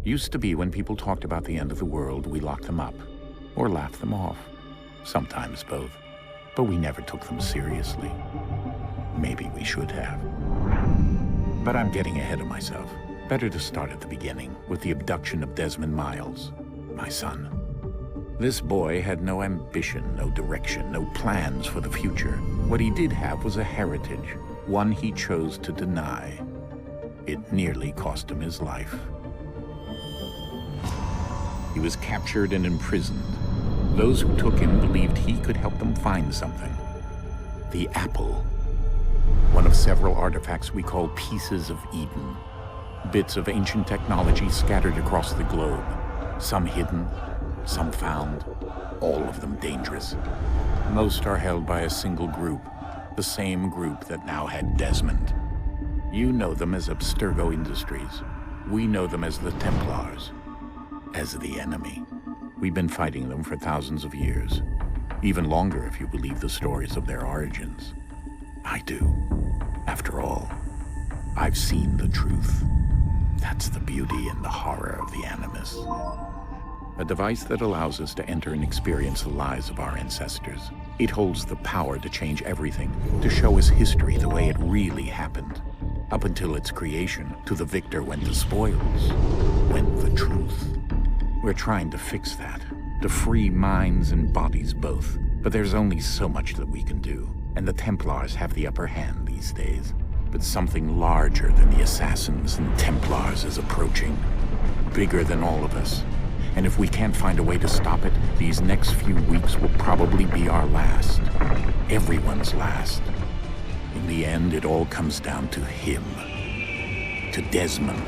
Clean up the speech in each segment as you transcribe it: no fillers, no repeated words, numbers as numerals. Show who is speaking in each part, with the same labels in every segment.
Speaker 1: Used to be when people talked about the end of the world, we locked them up, or laughed them off. Sometimes both. But we never took them seriously. Maybe we should have. But I'm getting ahead of myself. Better to start at the beginning, with the abduction of Desmond Miles, my son. This boy had no ambition, no direction, no plans for the future. What he did have was a heritage, one he chose to deny. It nearly cost him his life. He was captured and imprisoned. Those who took him believed he could help them find something. The apple. One of several artifacts we call pieces of Eden. Bits of ancient technology scattered across the globe. Some hidden, some found, all of them dangerous. Most are held by a single group, the same group that now had Desmond. You know them as Abstergo Industries. We know them as the Templars. As the enemy. We've been fighting them for thousands of years. Even longer if you believe the stories of their origins. I do. After all, I've seen the truth. That's the beauty and the horror of the Animus. A device that allows us to enter and experience the lives of our ancestors. It holds the power to change everything, to show us history the way it really happened. Up until its creation, to the victor went the spoils, went the truth. We're trying to fix that, to free minds and bodies both. But there's only so much that we can do, and the Templars have the upper hand these days. But something larger than the Assassins and Templars is approaching, bigger than all of us. And if we can't find a way to stop it, these next few weeks will probably be our last. Everyone's last. In the end, it all comes down to him. To Desmond.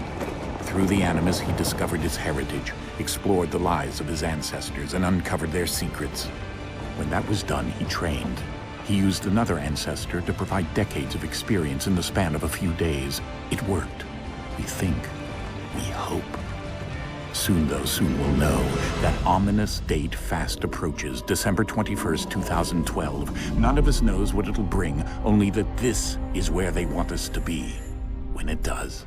Speaker 1: Through the Animus, he discovered his heritage, explored the lives of his ancestors, and uncovered their secrets. When that was done, he trained. He used another ancestor to provide decades of experience in the span of a few days. It worked. We think. We hope. Soon, though, soon we'll know. That ominous date fast approaches, December 21st, 2012. None of us knows what it'll bring, only that this is where they want us to be. When it does.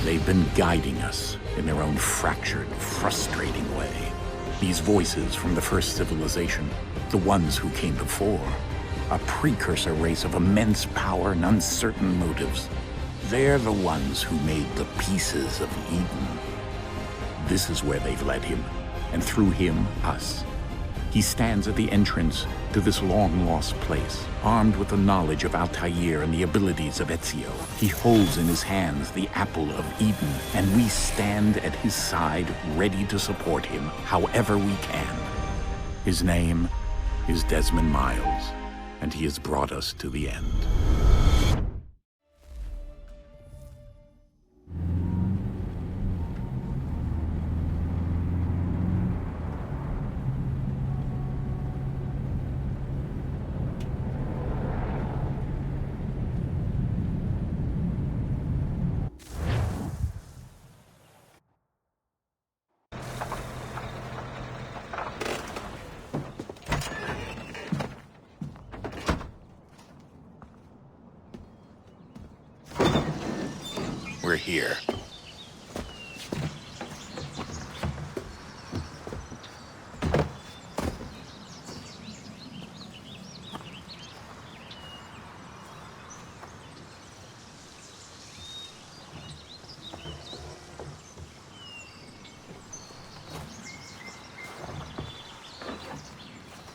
Speaker 1: They've been guiding us in their own fractured, frustrating way. These voices from the first civilization, the ones who came before, a precursor race of immense power and uncertain motives. They're the ones who made the pieces of Eden. This is where they've led him, and through him, us. He stands at the entrance to this long-lost place, armed with the knowledge of Altair and the abilities of Ezio. He holds in his hands the apple of Eden, and we stand at his side, ready to support him however we can. His name is Desmond Miles, and he has brought us to the end. We're here.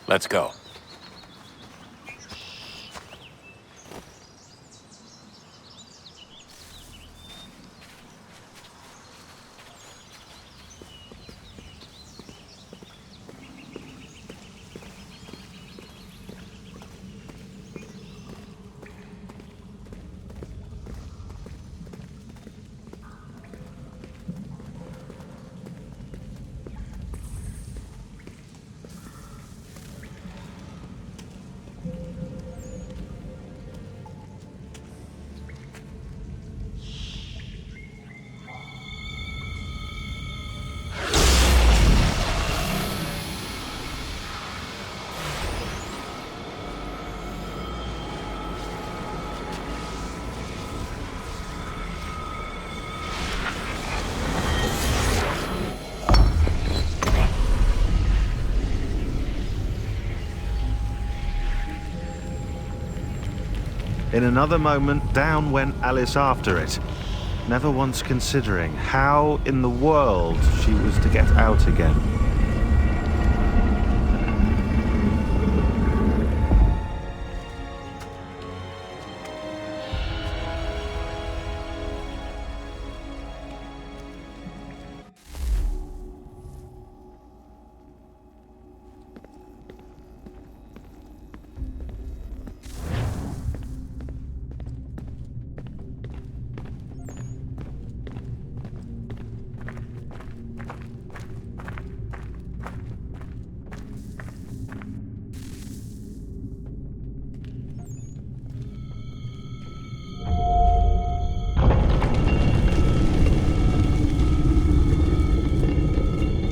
Speaker 1: Let's go.
Speaker 2: In another moment, down went Alice after it, never once considering how in the world she was to get out again.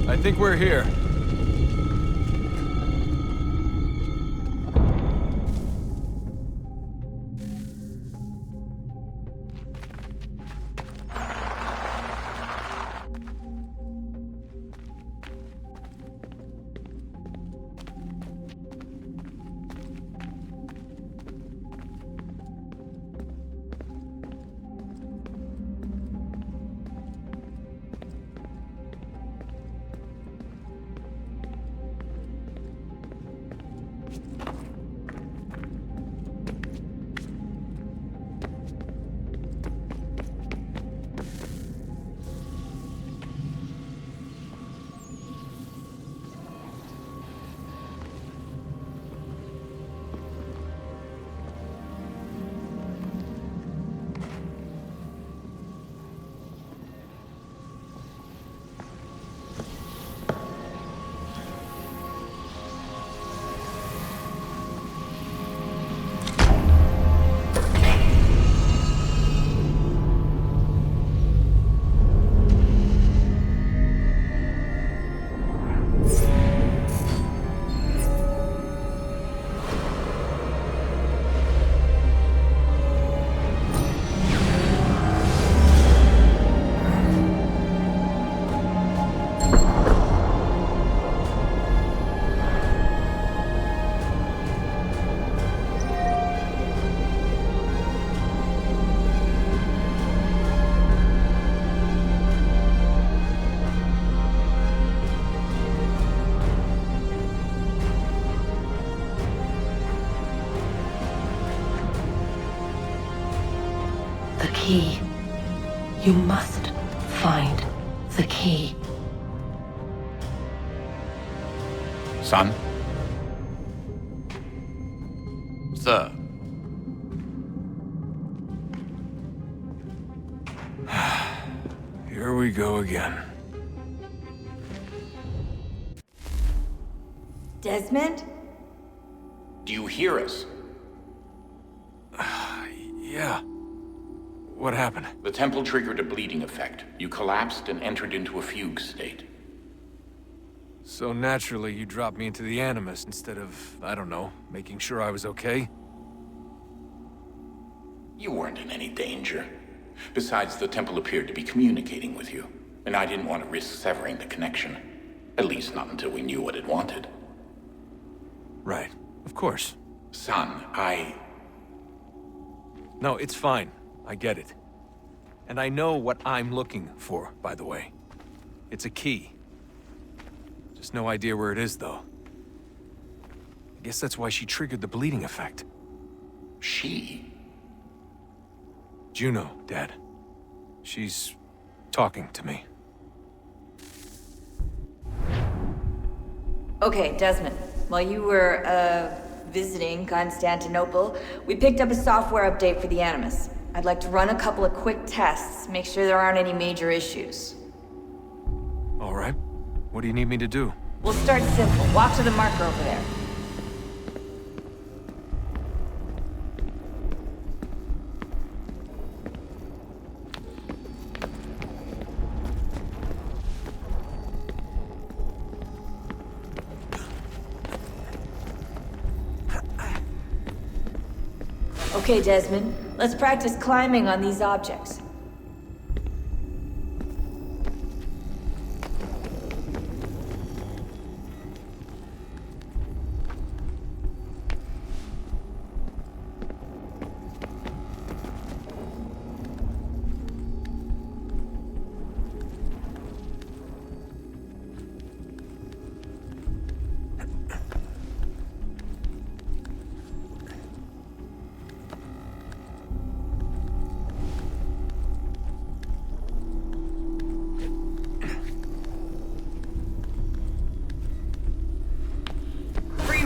Speaker 3: I think we're here.
Speaker 4: The key. You must find the key.
Speaker 1: Son?
Speaker 3: Sir. Here we go again.
Speaker 5: Desmond?
Speaker 1: Do you hear us?
Speaker 3: Yeah. What happened?
Speaker 1: The temple triggered a bleeding effect. You collapsed and entered into a fugue state.
Speaker 3: So naturally, you dropped me into the Animus instead of, I don't know, making sure I was okay?
Speaker 1: You weren't in any danger. Besides, the temple appeared to be communicating with you, and I didn't want to risk severing the connection. At least not until we knew what it wanted.
Speaker 3: Right. Of course.
Speaker 1: Son,
Speaker 3: No, it's fine. I get it. And I know what I'm looking for, by the way. It's a key. Just no idea where it is, though. Guess that's why she triggered the bleeding effect.
Speaker 1: She?
Speaker 3: Juno, Dad. She's talking to me.
Speaker 5: Okay, Desmond. While you were, visiting Constantinople, we picked up a software update for the Animus. I'd like to run a couple of quick tests, make sure there aren't any major issues.
Speaker 3: All right. What do you need me to do?
Speaker 5: We'll start simple. Walk to the marker over there. Okay, Desmond. Let's practice climbing on these objects.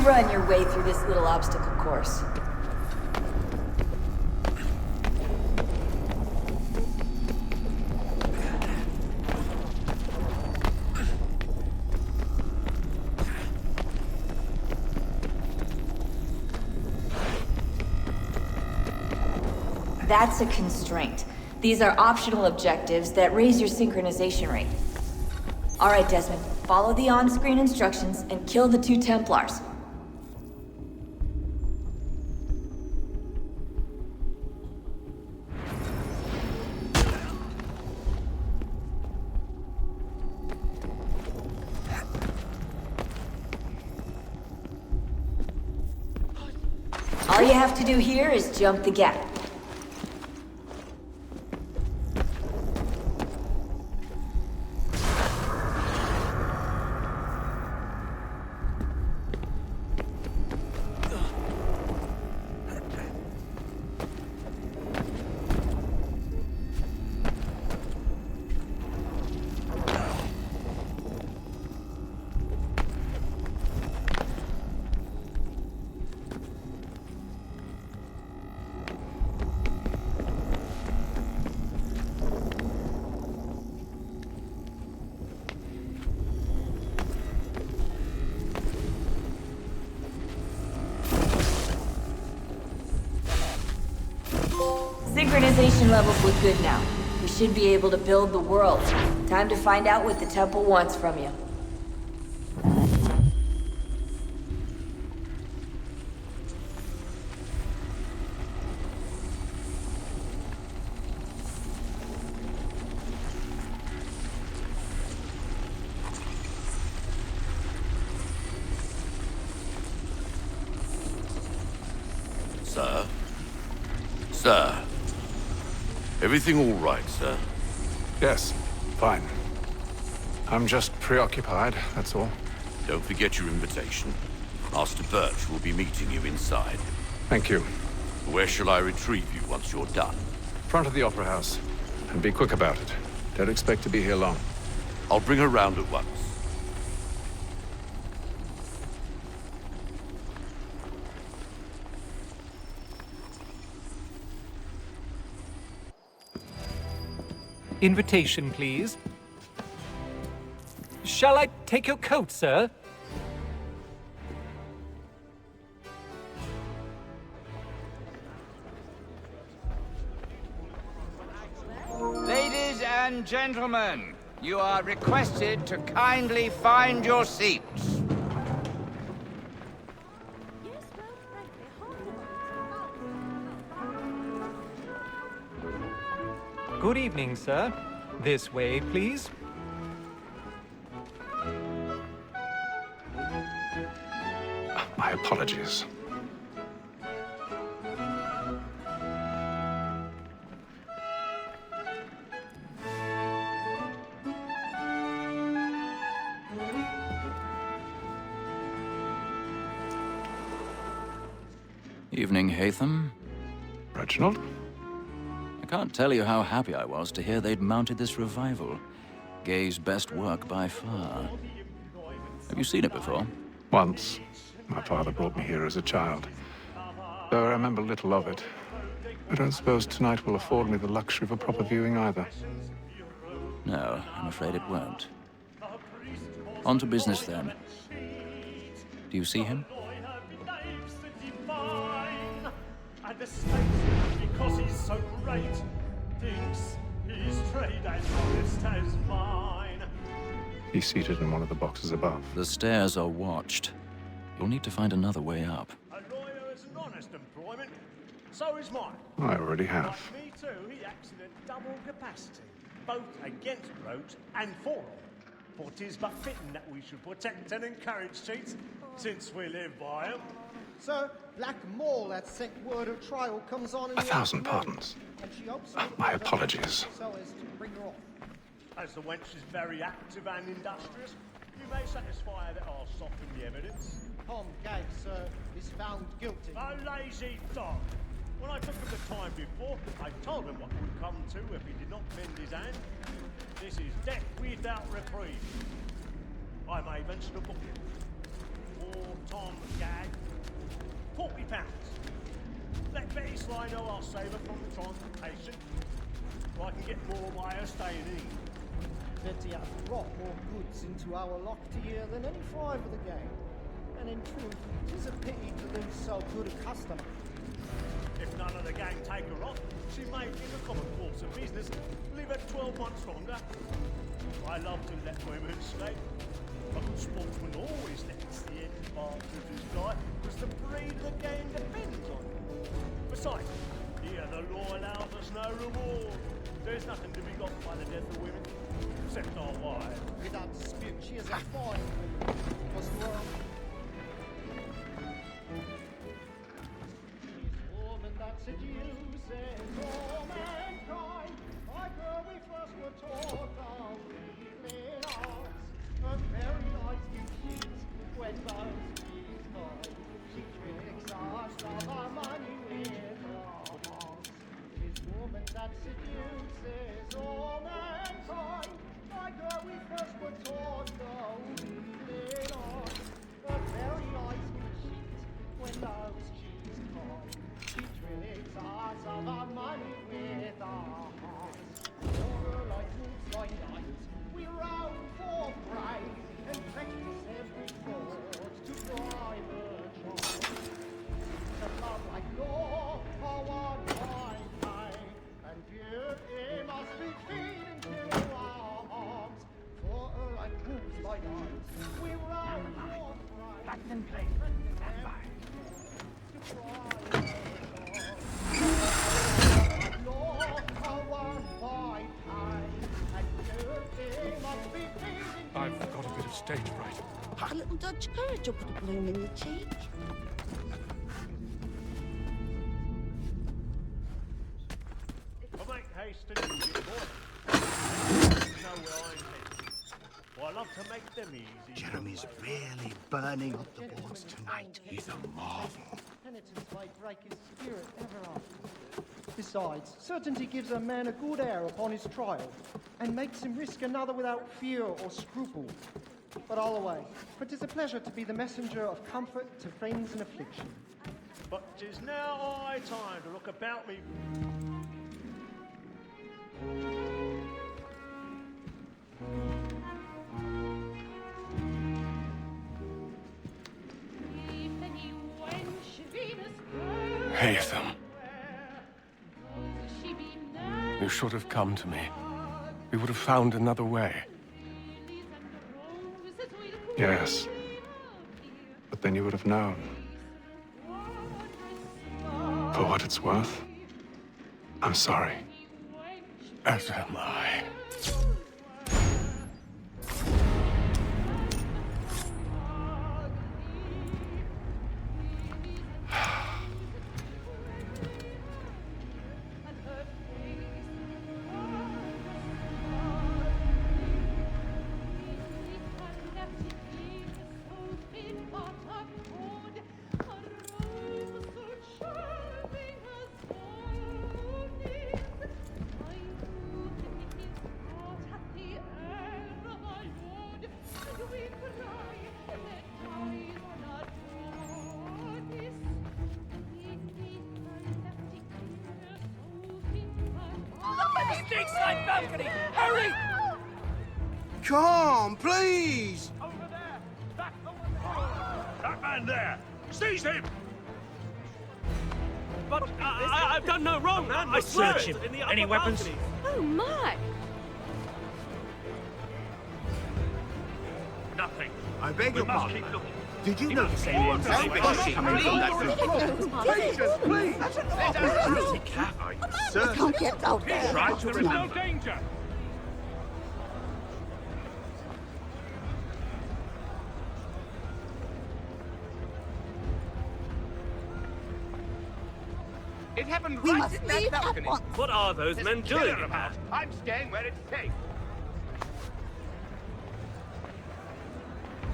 Speaker 5: Run your way through this little obstacle course. That's a constraint. These are optional objectives that raise your synchronization rate. All right, Desmond. Follow the on-screen instructions and kill the 2 Templars. All you have to do here is jump the gap. Synchronization levels look good now. We should be able to build the world. Time to find out what the temple wants from you.
Speaker 6: Sir? Sir? Everything all right, sir?
Speaker 3: Yes, fine. I'm just preoccupied, that's all.
Speaker 6: Don't forget your invitation. Master Birch will be meeting you inside.
Speaker 3: Thank you.
Speaker 6: Where shall I retrieve you once you're done?
Speaker 3: Front of the Opera House. And be quick about it. Don't expect to be here long.
Speaker 6: I'll bring her round at once.
Speaker 7: Invitation, please. Shall I take your coat, sir?
Speaker 8: Ladies and gentlemen, you are requested to kindly find your seats.
Speaker 7: Good evening, sir. This way, please.
Speaker 3: My apologies.
Speaker 9: Evening, Hatham.
Speaker 3: Reginald?
Speaker 9: I can't tell you how happy I was to hear they'd mounted this revival. Gay's best work by far. Have you seen it before?
Speaker 3: Once. My father brought me here as a child. Though I remember little of it. I don't suppose tonight will afford me the luxury of a proper viewing either.
Speaker 9: No, I'm afraid it won't. On to business then. Do you see him?
Speaker 10: And the state, because he's so great, thinks his trade as honest as mine.
Speaker 3: He's seated in one of the boxes above.
Speaker 9: The stairs are watched. You'll need to find another way up.
Speaker 10: A lawyer is an honest employment, so is mine.
Speaker 3: I already have.
Speaker 10: Like me too, he acts in a double capacity, both against roads and for them. For 'tis but fitting that we should protect and encourage cheats, since we live by them.
Speaker 11: Sir, Black Mall had sent word of trial comes on in the
Speaker 3: 1,000
Speaker 11: afternoon,
Speaker 3: pardons.
Speaker 11: and she hopes
Speaker 3: My apologies.
Speaker 11: so as to bring her off.
Speaker 10: As the wench is very active and industrious, you may satisfy that I'll soften the evidence.
Speaker 11: Tom Gag, sir, is found guilty.
Speaker 10: A lazy dog. When I took him the time before, I told him what would come to if he did not bend his hand. This is death without reprieve. I may venture to book him. For Tom Gag, £40. Let Betty Sly know I'll save her from transportation. Or I can get more by her staying in.
Speaker 11: Betty hath brought more goods into our locked year than any five of the gang. And in truth, 'tis a pity to lose so good a customer.
Speaker 10: If none of the gang take her off, she may, in the common course of business, live her 12 months longer. I love to let women escape. A good sportsman always lets the end part of his life, because the breed of the gang depends on it. Besides, here the law allows us no reward. There's nothing to be got by the death of women, except our wives.
Speaker 11: Without dispute, she is a fine woman. Was wrong. Woman that seduces all mankind, like her we first were taught our evening arts. Her very eyes give sheets when those keys hide. She tricks us of our money with her hearts. Tis woman that seduces all mankind, like her we first were taught our evening arts. Her very eyes give sheets when those keys hide. She tricks us of our money with our hearts. For like wolves by night, we roam for prey and practice every thought to bribe her child. To love like law, our one by day, and beauty must be feeding to our arms. For like wolves by night, we roam for prey. That's in place. Stand by. To bribe her child. Law, our one by day, and beauty must be feeding to
Speaker 3: I've got a bit of stage fright.
Speaker 12: A little Dutch courage will put a bloom in your cheek.
Speaker 10: I make haste to do it, boy. Know where I'm headed. Well, I love to make them easy.
Speaker 13: Jeremy's really burning up the boards tonight. He's a marvel.
Speaker 11: Penitence may break his spirit ever after. Besides, certainty gives a man a good air upon his trial, and makes him risk another without fear or scruple. But all away, for 'tis a pleasure to be the messenger of comfort to friends in affliction.
Speaker 10: But 'tis now high time to look about me.
Speaker 3: Hatham. You should have come to me. We would have found another way. Yes. But then you would have known. For what it's worth, I'm sorry. As am I.
Speaker 10: Stateside balcony! Hurry!
Speaker 13: Come, please!
Speaker 10: That man there! Seize him! But I've done no wrong, man. I swear it. Any weapons?
Speaker 12: Oh, my!
Speaker 10: Nothing.
Speaker 13: I beg
Speaker 10: We
Speaker 13: your
Speaker 10: must
Speaker 13: pardon.
Speaker 10: keep looking.
Speaker 13: Did you notice anyone suspicious coming from that room? Please! Sir,
Speaker 12: Can't get out there.
Speaker 13: try to
Speaker 10: There is no
Speaker 13: remember.
Speaker 10: danger.
Speaker 8: It happened
Speaker 12: We
Speaker 8: right
Speaker 12: must
Speaker 8: in that
Speaker 12: leave at
Speaker 8: balcony.
Speaker 12: once.
Speaker 10: What are those
Speaker 8: There's
Speaker 10: men
Speaker 8: a killer
Speaker 10: doing?
Speaker 8: about. I'm staying where it's safe.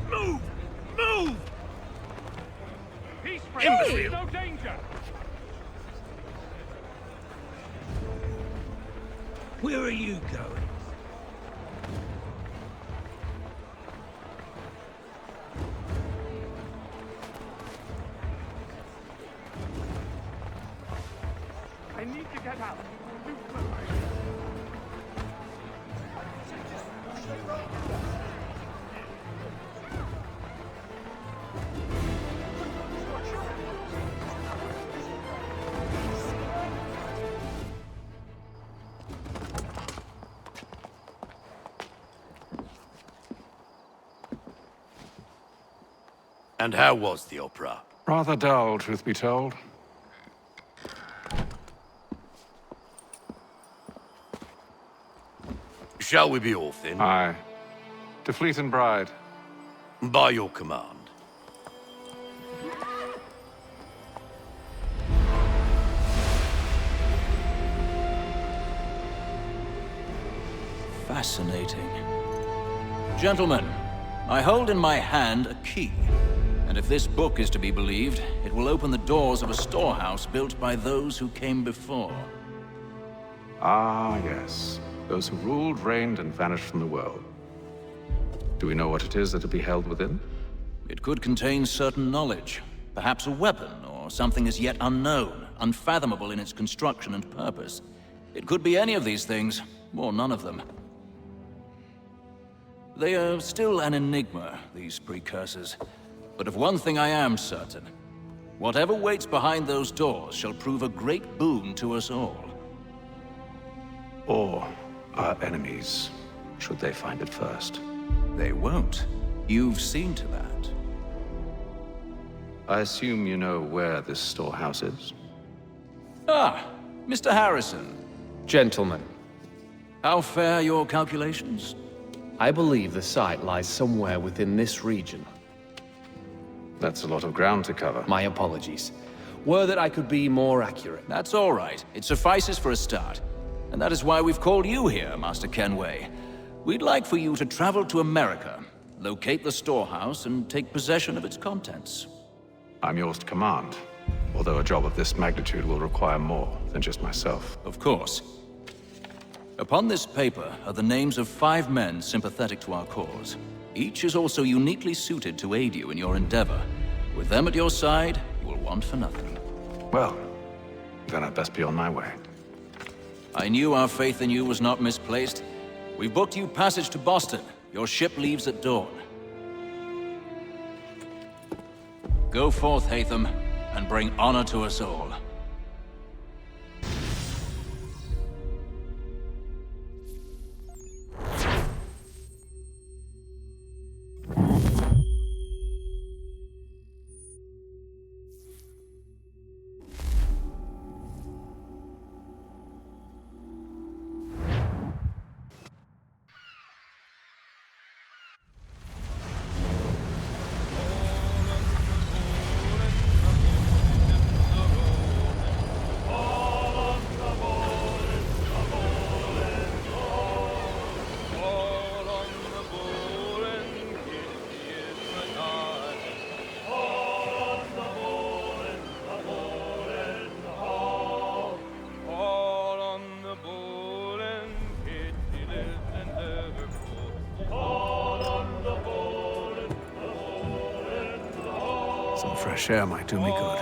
Speaker 10: Move! Move!
Speaker 8: Peace,
Speaker 10: Imbecile! No danger! Where are you going?
Speaker 8: I need to get out.
Speaker 6: And how was the opera?
Speaker 3: Rather dull, truth be told.
Speaker 6: Shall we be off then?
Speaker 3: Aye. To Fleet and Bride.
Speaker 6: By your command.
Speaker 9: Fascinating. Gentlemen, I hold in my hand a key. And if this book is to be believed, it will open the doors of a storehouse built by those who came before.
Speaker 3: Ah, yes. Those who ruled, reigned, and vanished from the world. Do we know what it is that will be held within?
Speaker 9: It could contain certain knowledge. Perhaps a weapon, or something as yet unknown, unfathomable in its construction and purpose. It could be any of these things, or none of them. They are still an enigma, these precursors. But of one thing I am certain. Whatever waits behind those doors shall prove a great boon to us all.
Speaker 3: Or our enemies, should they find it first.
Speaker 9: They won't. You've seen to that.
Speaker 3: I assume you know where this storehouse is?
Speaker 9: Ah, Mr. Harrison.
Speaker 14: Gentlemen,
Speaker 9: How fare your calculations?
Speaker 14: I believe the site lies somewhere within this region.
Speaker 3: That's a lot of ground to cover.
Speaker 14: My apologies. Were that I could be more accurate.
Speaker 9: That's all right. It suffices for a start. And that is why we've called you here, Master Kenway. We'd like for you to travel to America, locate the storehouse, and take possession of its contents.
Speaker 3: I'm yours to command, although a job of this magnitude will require more than just myself.
Speaker 9: Of course. Upon this paper are the names of 5 men sympathetic to our cause. Each is also uniquely suited to aid you in your endeavor. With them at your side, you will want for nothing.
Speaker 3: Well, then I'd best be on my way.
Speaker 9: I knew our faith in you was not misplaced. We've booked you passage to Boston. Your ship leaves at dawn. Go forth, Hatham, and bring honor to us all.
Speaker 3: Some fresh air might do me good.